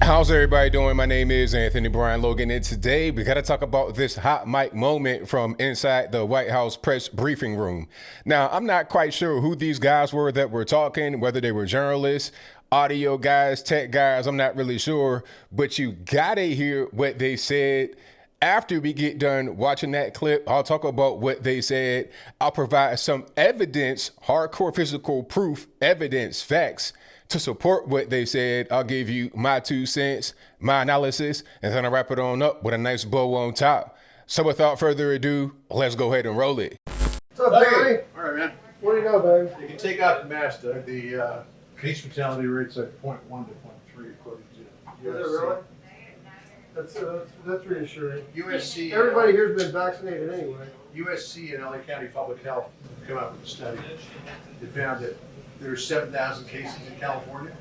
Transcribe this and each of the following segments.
How's everybody doing? My name is Anthony Brian Logan, and today we got to talk about this hot mic moment from inside the White House press briefing room. Now, I'm not quite sure who these guys were that were talking, whether they were journalists, audio guys, tech guys, I'm not really sure, but you got to hear what they said. After we get done watching that clip, I'll talk about what they said. I'll provide some evidence, hardcore physical proof, evidence, facts to support what they said. I'll give you my 2 cents, my analysis, and then I'll wrap it on up with a nice bow on top. So without further ado, let's go ahead and roll it. What's up, Barry? All right, man. What do you know, Barry? You can take out the mask, Doug. The case fatality rate's at 0.1 to 0.3 according to USC. Is it really? That's reassuring. USC. Everybody here's been vaccinated anyway. USC and LA County Public Health have come out with a study. They found that there are 7,000 cases in California,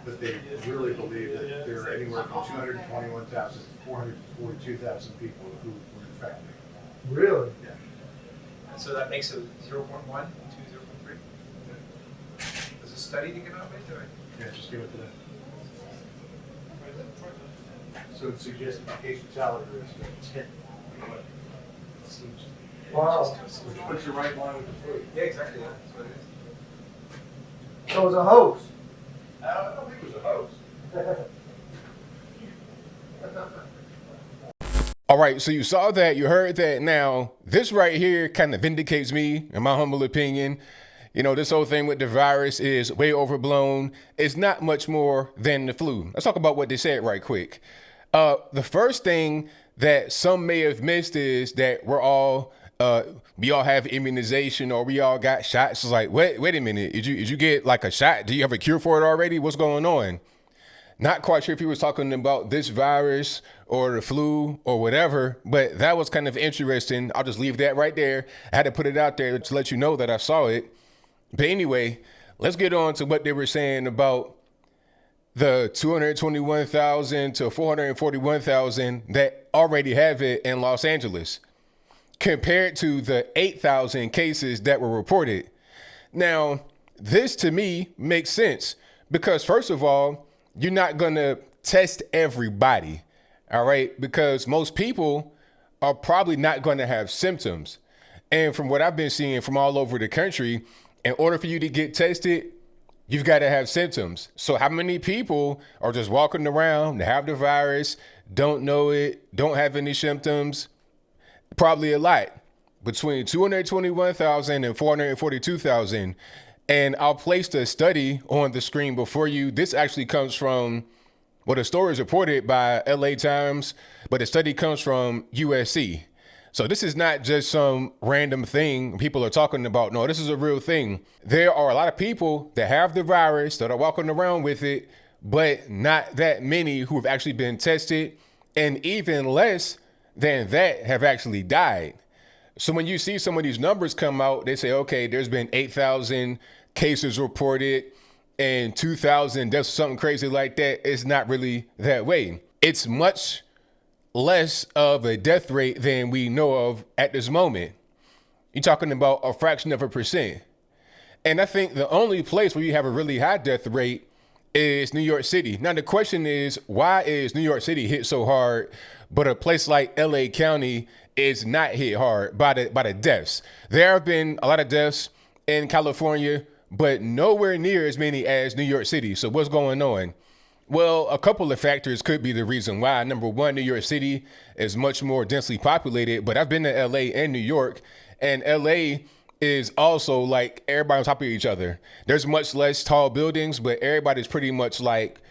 but they really believe that there are anywhere from 221,000 to 442,000 people who were infected. Really? Yeah. So that makes it 0.1 to 0.3? Does a study to give out with? Yeah, just give it to them. So it suggests the case fatality rate is 10. What it seems. Wow. Which puts you right in line with the flu. Yeah, exactly. Yeah. That's what it is. So it was a hoax. I don't think it was a hoax. All right, so you saw that, you heard that. Now, this right here kind of vindicates me, in my humble opinion. You know, this whole thing with the virus is way overblown. It's not much more than the flu. Let's talk about what they said right quick. The first thing that some may have missed is that we all have immunization or we all got shots. It's like, wait a minute. Did you get like a shot? Do you have a cure for it already? What's going on? Not quite sure if he was talking about this virus or the flu or whatever, but that was kind of interesting. I'll just leave that right there. I had to put it out there to let you know that I saw it. But anyway, let's get on to what they were saying about the 221,000 to 441,000 that already have it in Los Angeles compared to the 8,000 cases that were reported. Now, this to me makes sense because first of all, you're not going to test everybody, all right? Because most people are probably not going to have symptoms. And from what I've been seeing from all over the country, in order for you to get tested, you've got to have symptoms. So how many people are just walking around, have the virus, don't know it, don't have any symptoms? Probably a lot, between 221,000 and 442,000. And I'll place the study on the screen before you. This actually comes from, well, the story is reported by LA Times, but the study comes from USC. So this is not just some random thing people are talking about. No, this is a real thing. There are a lot of people that have the virus that are walking around with it, but not that many who have actually been tested, and even less than that have actually died. So when you see some of these numbers come out, they say, okay, there's been 8,000 cases reported and 2,000 deaths, something crazy like that. It's not really that way. It's much less of a death rate than we know of at this moment. You're talking about a fraction of a percent. And I think the only place where you have a really high death rate is New York City. Now, the question is, why is New York City hit so hard, but a place like LA County is not hit hard by the deaths? There have been a lot of deaths in California, but nowhere near as many as New York City. So what's going on? Well, a couple of factors could be the reason why. Number one, New York City is much more densely populated, but I've been to LA and New York, and LA is also like everybody on top of each other. There's much less tall buildings, but everybody's pretty much like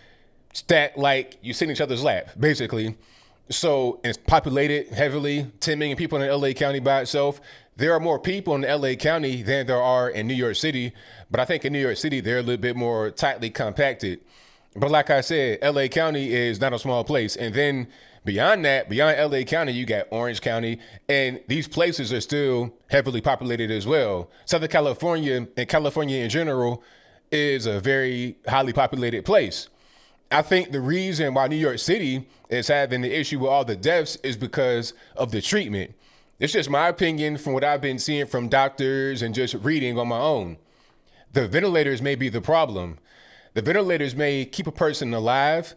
stacked like you sit in each other's lap, basically. So it's populated heavily, 10 million people in LA County by itself. There are more people in LA County than there are in New York City, but I think in New York City, they're a little bit more tightly compacted. But like I said, LA County is not a small place. And then beyond that, beyond LA County, you got Orange County, and these places are still heavily populated as well. Southern California and California in general is a very highly populated place. I think the reason why New York City is having the issue with all the deaths is because of the treatment. It's just my opinion from what I've been seeing from doctors and just reading on my own. The ventilators may be the problem. The ventilators may keep a person alive,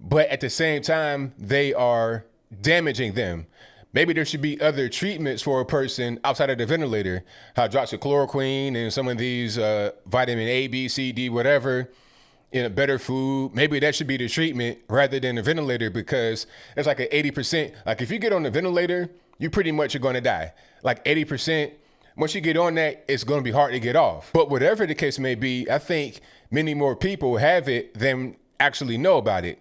but at the same time, they are damaging them. Maybe there should be other treatments for a person outside of the ventilator, hydroxychloroquine and some of these vitamin A, B, C, D, whatever, in a better food. Maybe that should be the treatment rather than the ventilator, because it's like an 80%. Like if you get on the ventilator, you pretty much are going to die. Like 80%. Once you get on that, it's going to be hard to get off. But whatever the case may be, I think many more people have it than actually know about it.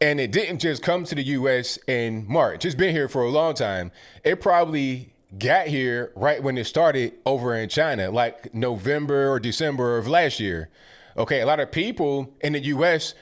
And it didn't just come to the U.S. in March. It's been here for a long time. It probably got here right when it started over in China, like November or December of last year. Okay, a lot of people in the U.S.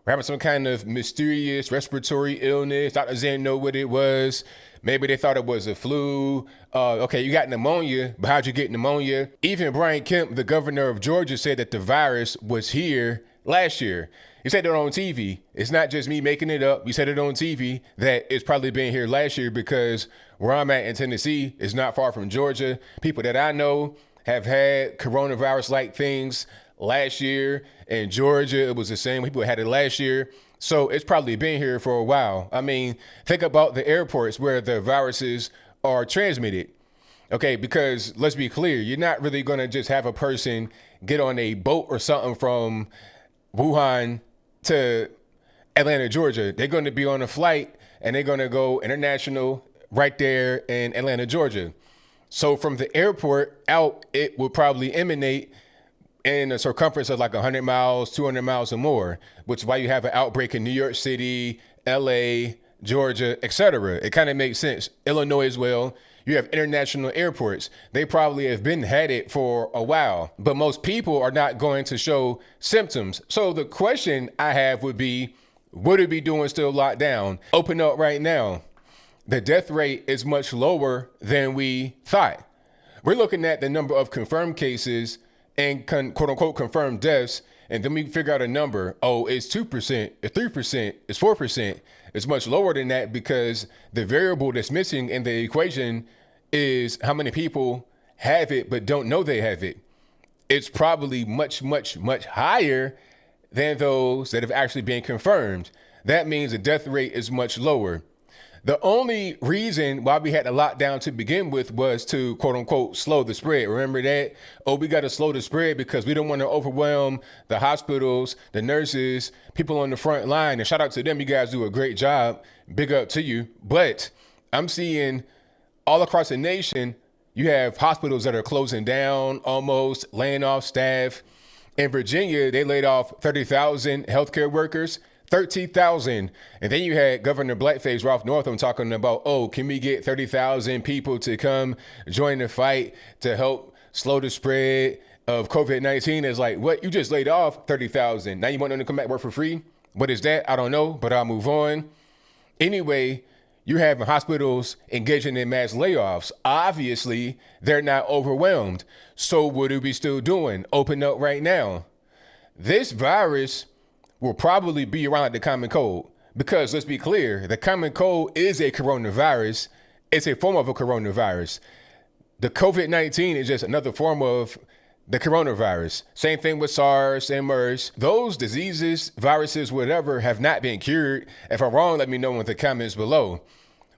were having some kind of mysterious respiratory illness. Doctors didn't know what it was. Maybe they thought it was a flu. Okay, you got pneumonia, but how'd you get pneumonia? Even Brian Kemp, the governor of Georgia, said that the virus was here last year. He said it on TV. It's not just me making it up. We said it on TV that it's probably been here last year, because where I'm at in Tennessee is not far from Georgia. People that I know have had coronavirus-like things last year. In Georgia, it was the same. People had it last year. So it's probably been here for a while. I mean, think about the airports where the viruses are transmitted. Okay, because let's be clear, you're not really going to just have a person get on a boat or something from Wuhan to Atlanta, Georgia. They're going to be on a flight and they're going to go international right there in Atlanta, Georgia. So from the airport out, it will probably emanate in a circumference of like 100 miles, 200 miles or more, which is why you have an outbreak in New York City, LA, Georgia, etc. It kind of makes sense. Illinois as well. You have international airports. They probably have been had it for a while, but most people are not going to show symptoms. So the question I have would be, what are we doing still locked down? Open up right now. The death rate is much lower than we thought. We're looking at the number of confirmed cases and quote unquote confirmed deaths, and then we figure out a number. Oh, it's 2%, it's 3%, it's 4%. It's much lower than that, because the variable that's missing in the equation is how many people have it but don't know they have it. It's probably much, much, much higher than those that have actually been confirmed. That means the death rate is much lower. The only reason why we had to lock down to begin with was to, quote unquote, slow the spread. Remember that? Oh, we got to slow the spread because we don't want to overwhelm the hospitals, the nurses, people on the front line. And shout out to them. You guys do a great job. Big up to you. But I'm seeing all across the nation, you have hospitals that are closing down, almost laying off staff. In Virginia, they laid off 30,000 healthcare workers. 13,000. And then you had Governor Blackface Ralph Northam talking about, oh, can we get 30,000 people to come join the fight to help slow the spread of COVID-19? It's like, what? You just laid off 30,000. Now you want them to come back work for free? What is that? I don't know, but I'll move on. Anyway, you're having hospitals engaging in mass layoffs. Obviously, they're not overwhelmed. So what are we still doing? Open up right now. This virus will probably be around like the common cold, because let's be clear, the common cold is a coronavirus. It's a form of a coronavirus. The COVID-19 is just another form of the coronavirus. Same thing with SARS and MERS. Those diseases, viruses, whatever, have not been cured. If I'm wrong, let me know in the comments below.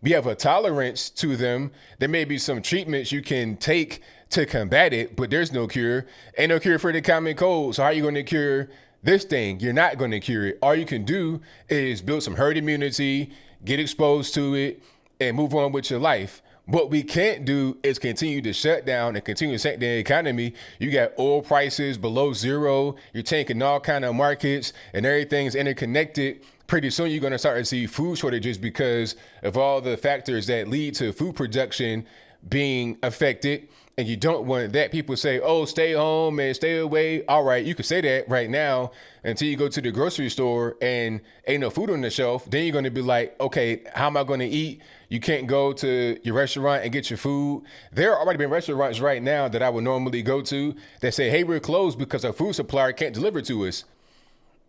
We have a tolerance to them. There may be some treatments you can take to combat it, but there's no cure. Ain't no cure for the common cold. So how are you going to cure this thing? You're not going to cure it. All you can do is build some herd immunity, get exposed to it, and move on with your life. What we can't do is continue to shut down and continue to sink the economy. You got oil prices below zero. You're tanking all kind of markets, and everything's interconnected. Pretty soon you're going to start to see food shortages because of all the factors that lead to food production being affected. And you don't want that. People say, oh, stay home and stay away. All right, you can say that right now until you go to the grocery store and ain't no food on the shelf. Then you're going to be like, okay, how am I going to eat? You can't go to your restaurant and get your food. There are already been restaurants right now that I would normally go to that say, hey, we're closed because our food supplier can't deliver to us.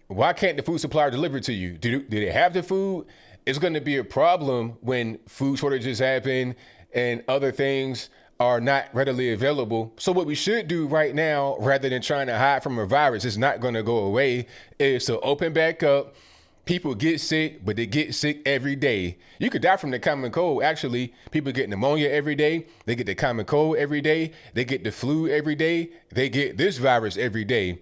Why can't the food supplier deliver to you? Do they have the food? It's going to be a problem when food shortages happen and other things are not readily available. So what we should do right now, rather than trying to hide from a virus, it's not going to go away, is to open back up, People get sick, but they get sick every day. You could die from the common cold. Actually, people get pneumonia every day. They get the common cold every day. They get the flu every day. They get this virus every day.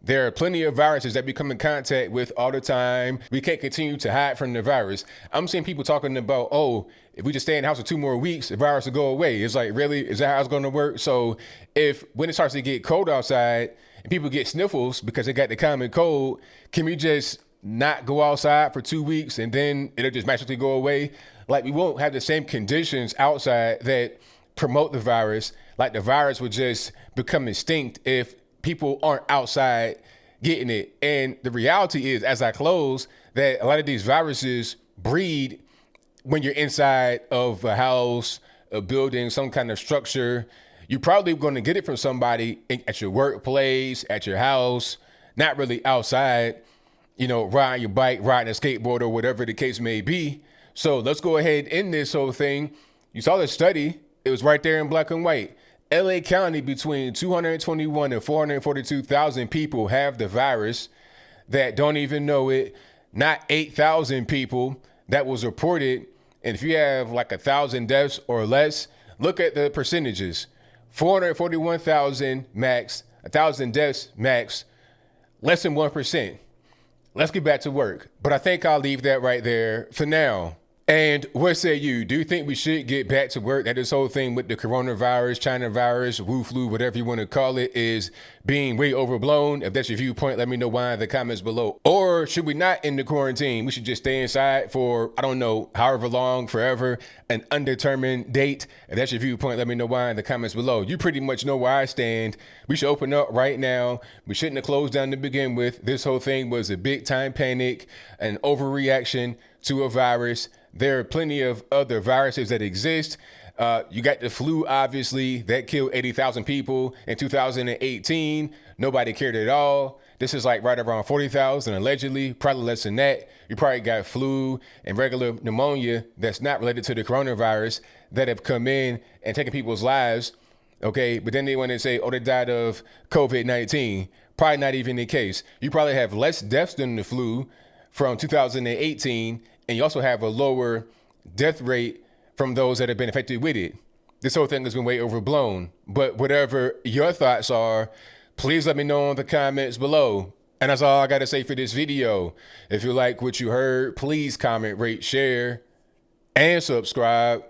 There are plenty of viruses that we come in contact with all the time. We can't continue to hide from the virus. I'm seeing people talking about, oh, if we just stay in the house for 2 more weeks, the virus will go away. It's like, really? Is that how it's going to work? So when it starts to get cold outside and people get sniffles because they got the common cold, can we just not go outside for 2 weeks and then it'll just magically go away? Like, we won't have the same conditions outside that promote the virus. Like, the virus would just become extinct if people aren't outside getting it. And the reality is, as I close, that a lot of these viruses breed when you're inside of a house, a building, some kind of structure. You're probably going to get it from somebody at your workplace, at your house, not really outside, riding your bike, riding a skateboard, or whatever the case may be. So let's go ahead and end this whole thing. You saw the study. It was right there in black and white. LA County, between 221 and 442,000 people have the virus that don't even know it. Not 8,000 people that was reported. And if you have like 1,000 deaths or less, look at the percentages. 441,000 max, 1,000 deaths max, less than 1%. Let's get back to work. But I think I'll leave that right there for now. And what say you? Do you think we should get back to work? That this whole thing with the coronavirus, China virus, Wu flu, whatever you want to call it, is being way overblown? If that's your viewpoint, let me know why in the comments below. Or should we not end the quarantine? We should just stay inside for, I don't know, however long, forever, an undetermined date. If that's your viewpoint, let me know why in the comments below. You pretty much know where I stand. We should open up right now. We shouldn't have closed down to begin with. This whole thing was a big time panic, an overreaction to a virus. There are plenty of other viruses that exist. You got the flu, obviously, that killed 80,000 people in 2018. Nobody cared at all. This is like right around 40,000 allegedly, probably less than that. You probably got flu and regular pneumonia that's not related to the coronavirus that have come in and taken people's lives. Okay, but then they want to say, oh, they died of COVID-19. Probably not even the case. You probably have less deaths than the flu from 2018. And you also have a lower death rate from those that have been affected with it. This whole thing has been way overblown. But whatever your thoughts are, please let me know in the comments below. And that's all I got to say for this video. If you like what you heard, please comment, rate, share, and subscribe.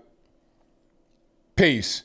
Peace.